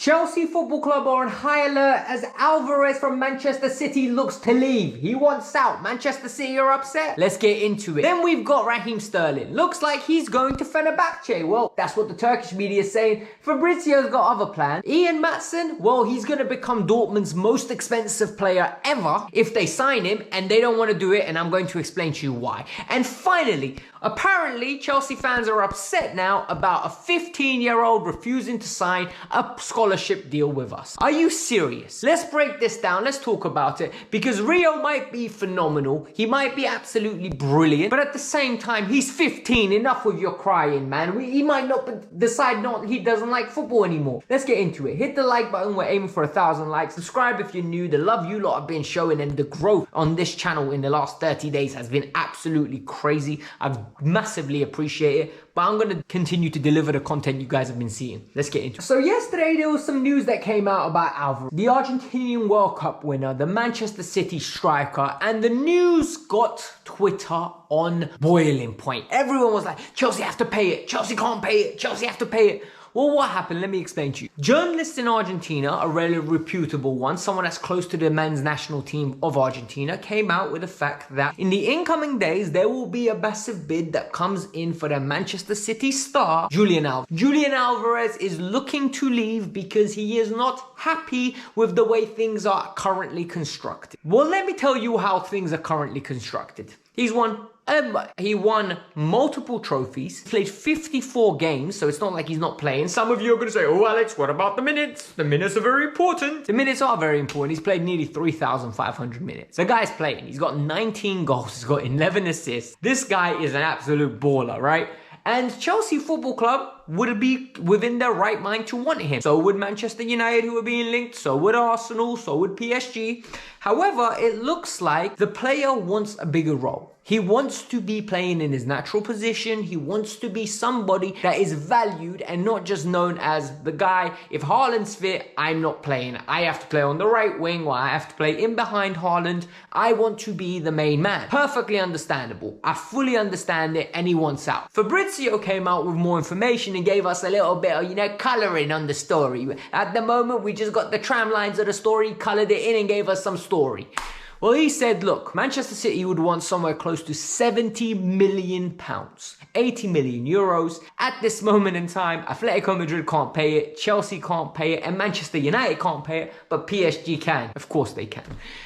Chelsea Football Club are on high alert as Alvarez from Manchester City looks to leave. He wants out. Manchester City are upset. Let's get into it. Then we've got Raheem Sterling. Looks like he's going to Fenerbahce. Well, that's what the Turkish media is saying. Fabrizio's got other plans. Ian Maatsen, well, he's going to become Dortmund's most expensive player ever if they sign him, and they don't want to do it, and I'm going to explain to you why. And finally, apparently, Chelsea fans are upset now about a 15-year-old refusing to sign a scholarship deal with us. Are you serious? Let's break this down. Let's talk about it, because Rio might be phenomenal. He might be absolutely brilliant, but at the same time, he's 15. Enough with your crying, man. He might not decide he doesn't like football anymore. Let's get into it. Hit the like button. We're aiming for 1,000 likes. Subscribe if you're new. The love you lot have been showing and the growth on this channel in the last 30 days has been absolutely crazy. I've massively appreciate it, but I'm going to continue to deliver the content you guys have been seeing. Let's get into it. So yesterday there was some news that came out about Alvarez, the Argentinian World Cup winner, the Manchester City striker, and the news got Twitter on boiling point. Everyone was like, Chelsea have to pay it, Chelsea can't pay it, Chelsea have to pay it. Well, what happened? Let me explain to you. Journalists in Argentina, a really reputable one, someone that's close to the men's national team of Argentina, came out with the fact that in the incoming days, there will be a massive bid that comes in for the Manchester City star, Julian Alvarez. Julian Alvarez is looking to leave because he is not happy with the way things are currently constructed. Well, let me tell you how things are currently constructed. He won multiple trophies, played 54 games, so it's not like he's not playing. Some of you are going to say, oh, Alex, what about the minutes? The minutes are very important. The minutes are very important. He's played nearly 3,500 minutes. The guy's playing. He's got 19 goals. He's got 11 assists. This guy is an absolute baller, right? And Chelsea Football Club would be within their right mind to want him. So would Manchester United, who are being linked. So would Arsenal. So would PSG. However, it looks like the player wants a bigger role. He wants to be playing in his natural position. He wants to be somebody that is valued and not just known as the guy, if Haaland's fit, I'm not playing. I have to play on the right wing, or I have to play in behind Haaland. I want to be the main man. Perfectly understandable. I fully understand it, and he wants out. Fabrizio came out with more information and gave us a little bit of, colouring on the story. At the moment, we just got the tram lines of the story, coloured it in and gave us some story. Well, he said, look, Manchester City would want somewhere close to £70 million, 80 million euros. At this moment in time, Atletico Madrid can't pay it, Chelsea can't pay it, and Manchester United can't pay it, but PSG can. Of course they can.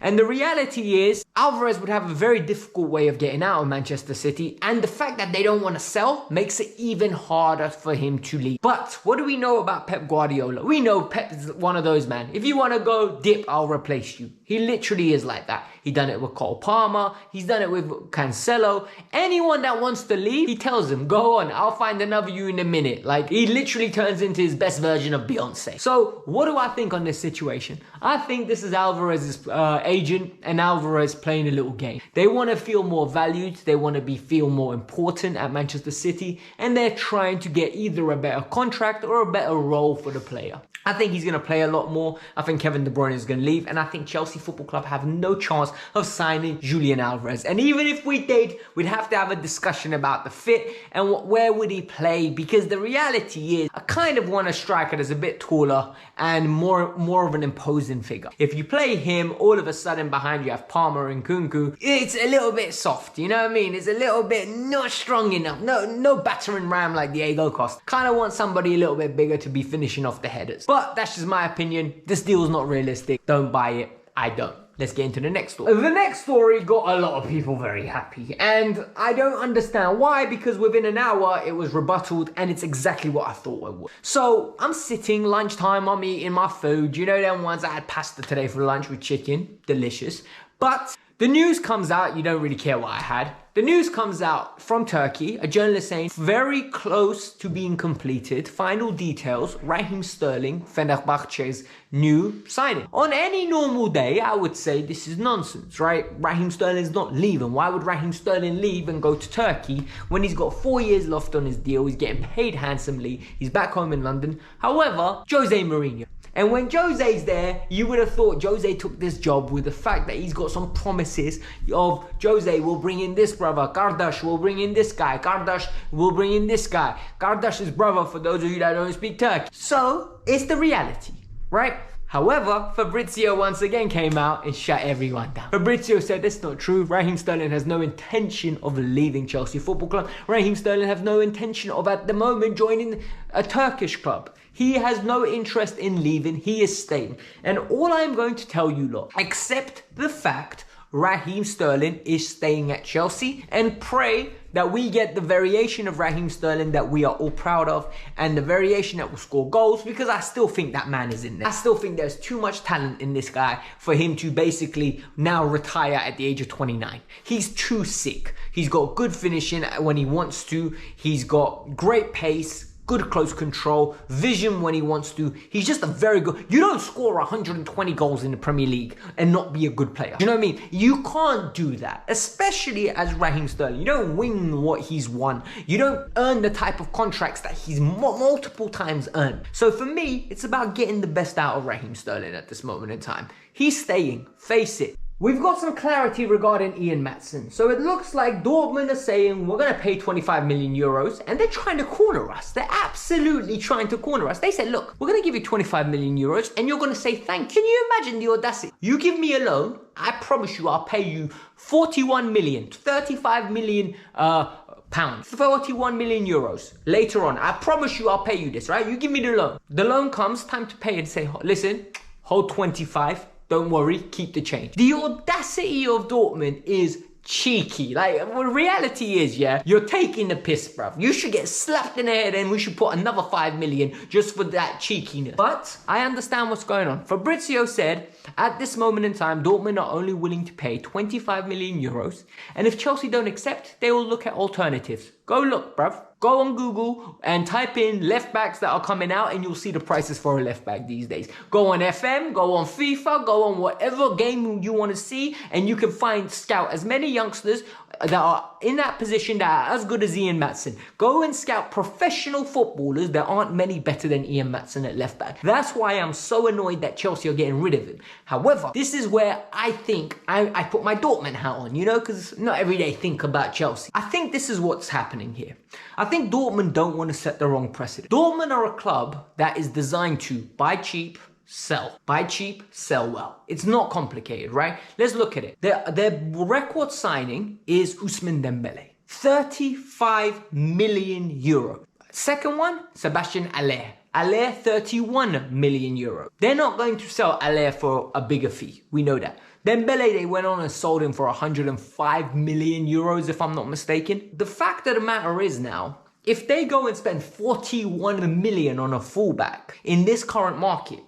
And the reality is, Alvarez would have a very difficult way of getting out of Manchester City, and the fact that they don't want to sell makes it even harder for him to leave. But what do we know about Pep Guardiola? We know Pep is one of those, man. If you want to go dip, I'll replace you. He literally is like that. He done it with Cole Palmer. He's done it with Cancelo. Anyone that wants to leave, he tells them, go on, I'll find another you in a minute. Like, he literally turns into his best version of Beyonce. So what do I think on this situation? I think this is Alvarez's agent and Alvarez playing a little game. They want to feel more valued. They want to feel more important at Manchester City. And they're trying to get either a better contract or a better role for the player. I think he's going to play a lot more. I think Kevin De Bruyne is going to leave. And I think Chelsea Football Club have no chance of signing Julian Alvarez. And even if we did, we'd have to have a discussion about the fit and where would he play. Because the reality is, I kind of want a striker that's a bit taller and more of an imposing figure. If you play him, all of a sudden behind you have Palmer and Kunku. It's a little bit soft, you know what I mean? It's a little bit not strong enough. No battering ram like Diego Costa. Kind of want somebody a little bit bigger to be finishing off the headers. But that's just my opinion. This deal's not realistic. Don't buy it. I don't. Let's get into the next story. The next story got a lot of people very happy. And I don't understand why, because within an hour, it was rebutted and it's exactly what I thought it would. So I'm sitting, lunchtime, I'm eating my food. You know them ones, I had pasta today for lunch with chicken. Delicious. But the news comes out, you don't really care what I had. The news comes out from Turkey, a journalist saying, very close to being completed, final details, Raheem Sterling, Fenerbahce's new signing. On any normal day, I would say this is nonsense, right? Raheem Sterling's not leaving. Why would Raheem Sterling leave and go to Turkey when he's got 4 years left on his deal? He's getting paid handsomely. He's back home in London. However, Jose Mourinho. And when Jose's there, you would have thought Jose took this job with the fact that he's got some promises of Jose will bring in this brother, Kardash will bring in this guy, Kardash will bring in this guy. Kardash's brother, for those of you that don't speak Turkish. So, it's the reality. right? However, Fabrizio once again came out and shut everyone down. Fabrizio said that's not true. Raheem Sterling has no intention of leaving Chelsea Football Club. Raheem Sterling has no intention of, at the moment, joining a Turkish club. He has no interest in leaving. He is staying. And all I'm going to tell you lot, accept the fact Raheem Sterling is staying at Chelsea, and pray that we get the variation of Raheem Sterling that we are all proud of, and the variation that will score goals, because I still think that man is in there. I still think there's too much talent in this guy for him to basically now retire at the age of 29. He's too sick. He's got good finishing when he wants to. He's got great pace, good close control, vision when he wants to. He's just a very good... You don't score 120 goals in the Premier League and not be a good player. You know what I mean? You can't do that, especially as Raheem Sterling. You don't win what he's won. You don't earn the type of contracts that he's multiple times earned. So for me, it's about getting the best out of Raheem Sterling at this moment in time. He's staying. Face it. We've got some clarity regarding Ian Maatsen. So it looks like Dortmund are saying we're going to pay 25 million euros, and they're trying to corner us. They're absolutely trying to corner us. They said, look, we're going to give you 25 million euros and you're going to say thank you. Can you imagine the audacity? You give me a loan, I promise you I'll pay you 41 million, 35 million pounds, 41 million euros later on. I promise you I'll pay you this, right? You give me the loan. The loan comes, time to pay, and say, listen, hold 25. Don't worry, keep the change. The audacity of Dortmund is cheeky. Like, well, reality is, yeah, you're taking the piss, bruv. You should get slapped in the head and we should put another 5 million just for that cheekiness. But I understand what's going on. Fabrizio said, at this moment in time, Dortmund are only willing to pay 25 million euros. And if Chelsea don't accept, they will look at alternatives. Go look, bruv. Go on Google and type in left backs that are coming out and you'll see the prices for a left back these days. Go on FM, go on FIFA, go on whatever game you want to see, and you can scout as many youngsters that are in that position that are as good as Ian Maatsen. Go and scout professional footballers. There aren't many better than Ian Maatsen at left back. That's why I'm so annoyed that Chelsea are getting rid of him. However, this is where I think I put my Dortmund hat on, you know, because not every day think about Chelsea. I think this is what's happening here. I think Dortmund don't want to set the wrong precedent. Dortmund are a club that is designed to buy cheap, sell. Buy cheap, sell well. It's not complicated, right? Let's look at it. Their record signing is Ousmane Dembele. 35 million euro. Second one, Sebastian Haller. Haller, 31 million euro. They're not going to sell Haller for a bigger fee. We know that. Dembele, they went on and sold him for 105 million euros, if I'm not mistaken. The fact of the matter is now, if they go and spend 41 million on a fullback in this current market,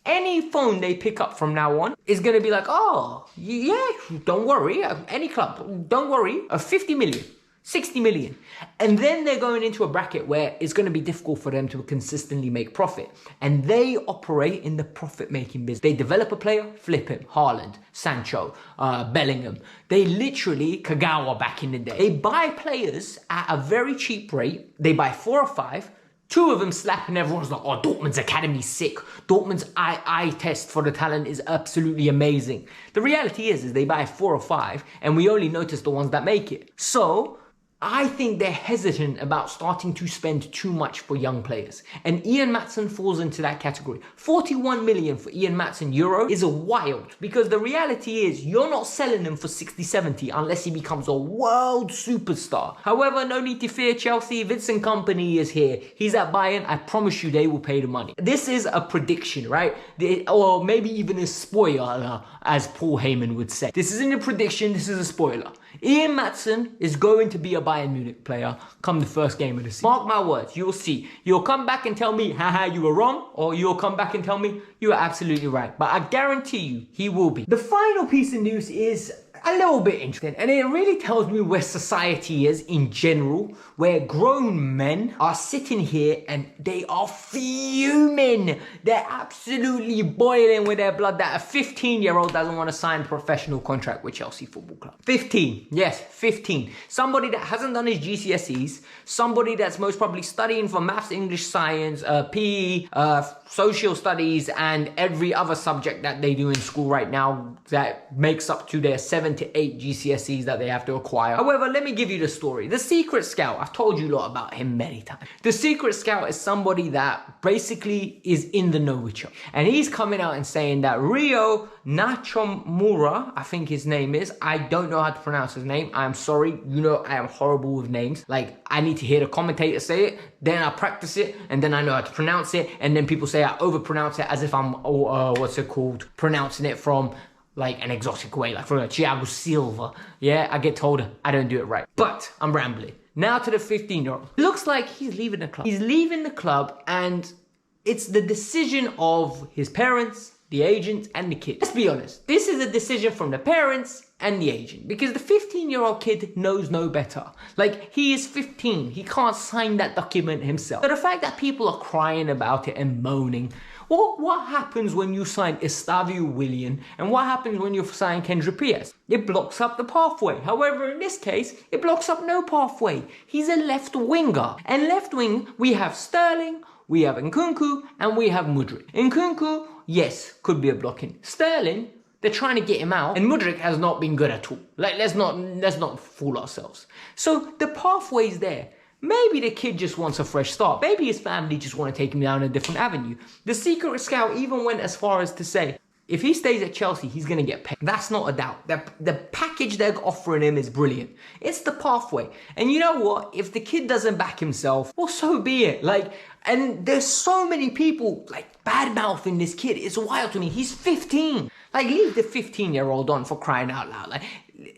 any phone they pick up from now on is going to be like, oh, yeah, don't worry, any club, don't worry, 50 million. 60 million. And then they're going into a bracket where it's going to be difficult for them to consistently make profit. And they operate in the profit-making business. They develop a player, flip him. Haaland, Sancho, Bellingham. They literally, Kagawa back in the day. They buy players at a very cheap rate. They buy 4 or 5. 2 of them slap and everyone's like, oh, Dortmund's academy's sick. Dortmund's eye test for the talent is absolutely amazing. The reality is they buy 4 or 5 and we only notice the ones that make it. So I think they're hesitant about starting to spend too much for young players. And Ian Maatsen falls into that category. 41 million for Ian Maatsen euro is a wild, because the reality is you're not selling him for 60, 70 unless he becomes a world superstar. However, no need to fear, Chelsea. Vincent Kompany is here. He's at Bayern. I promise you they will pay the money. This is a prediction, right? Or maybe even a spoiler, as Paul Heyman would say. This isn't a prediction, this is a spoiler. Ian Maatsen is going to be a Bayern Munich player come the first game of the season. Mark my words, you'll see. You'll come back and tell me, haha, you were wrong, or you'll come back and tell me you were absolutely right. But I guarantee you, he will be. The final piece of news is a little bit interesting, and it really tells me where society is in general, where grown men are sitting here and they are fuming. They're absolutely boiling with their blood that a 15-year-old doesn't want to sign a professional contract with Chelsea Football Club. 15, yes, 15. Somebody that hasn't done his GCSEs, somebody that's most probably studying for maths, English, science, PE, social studies and every other subject that they do in school right now that makes up to their 7 to 8 GCSEs that they have to acquire. However, let me give you the story. The Secret Scout, I've told you a lot about him many times. The Secret Scout is somebody that basically is in the know with you. And he's coming out and saying that Rio Nachomura, I think his name is, I don't know how to pronounce his name. I'm sorry, you know I am horrible with names. Like, I need to hear the commentator say it, then I practice it, and then I know how to pronounce it, and then people say I overpronounce it as if I'm, pronouncing it from like an exotic way, like from a Thiago Silva. Yeah, I get told I don't do it right. But I'm rambling. Now to the 15-year-old. Looks like he's leaving the club. He's leaving the club, and it's the decision of his parents, the agent, and the kid. Let's be honest. This is a decision from the parents and the agent, because the 15-year-old kid knows no better. Like, he is 15. He can't sign that document himself. So the fact that people are crying about it and moaning, what happens when you sign Estavio Willian, and what happens when you sign Kendra P.S.? It blocks up the pathway. However, in this case, it blocks up no pathway. He's a left winger. And left wing, we have Sterling, we have Nkunku, and we have Mudryk. Nkunku, yes, could be a blocking. Sterling, they're trying to get him out, and Mudryk has not been good at all. Like, let's not fool ourselves. So the pathway's there. Maybe the kid just wants a fresh start. Maybe his family just want to take him down a different avenue. The Secret Scout even went as far as to say, if he stays at Chelsea, he's going to get paid. That's not a doubt. The package they're offering him is brilliant. It's the pathway. And you know what? If the kid doesn't back himself, well, so be it. Like, and there's so many people, like, bad-mouthing this kid. It's wild to me. He's 15. Like, leave the 15-year-old on, for crying out loud. Like,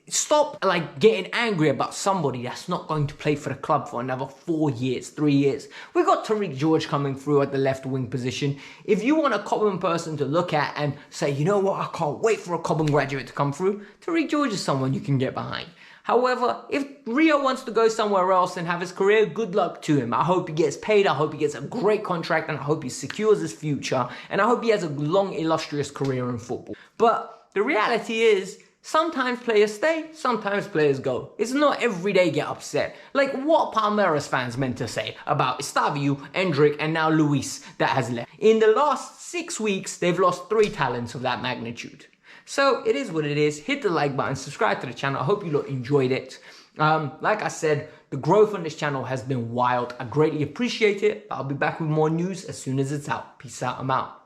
stop, like, getting angry about somebody that's not going to play for the club for another 4 years, 3 years. We got Tariq George coming through at the left wing position. If you want a Cobham person to look at and say, you know what, I can't wait for a Cobham graduate to come through, Tariq George is someone you can get behind. However, if Rio wants to go somewhere else and have his career, good luck to him. I hope he gets paid, I hope he gets a great contract, and I hope he secures his future, and I hope he has a long, illustrious career in football. But the reality is, sometimes players stay, sometimes players go. It's not every day get upset. Like, what Palmeiras fans meant to say about Estavio, Endrick, and now Luis that has left. In the last 6 weeks, they've lost 3 talents of that magnitude. So it is what it is. Hit the like button, subscribe to the channel. I hope you lot enjoyed it. Like I said, the growth on this channel has been wild. I greatly appreciate it. I'll be back with more news as soon as it's out. Peace out. I'm out.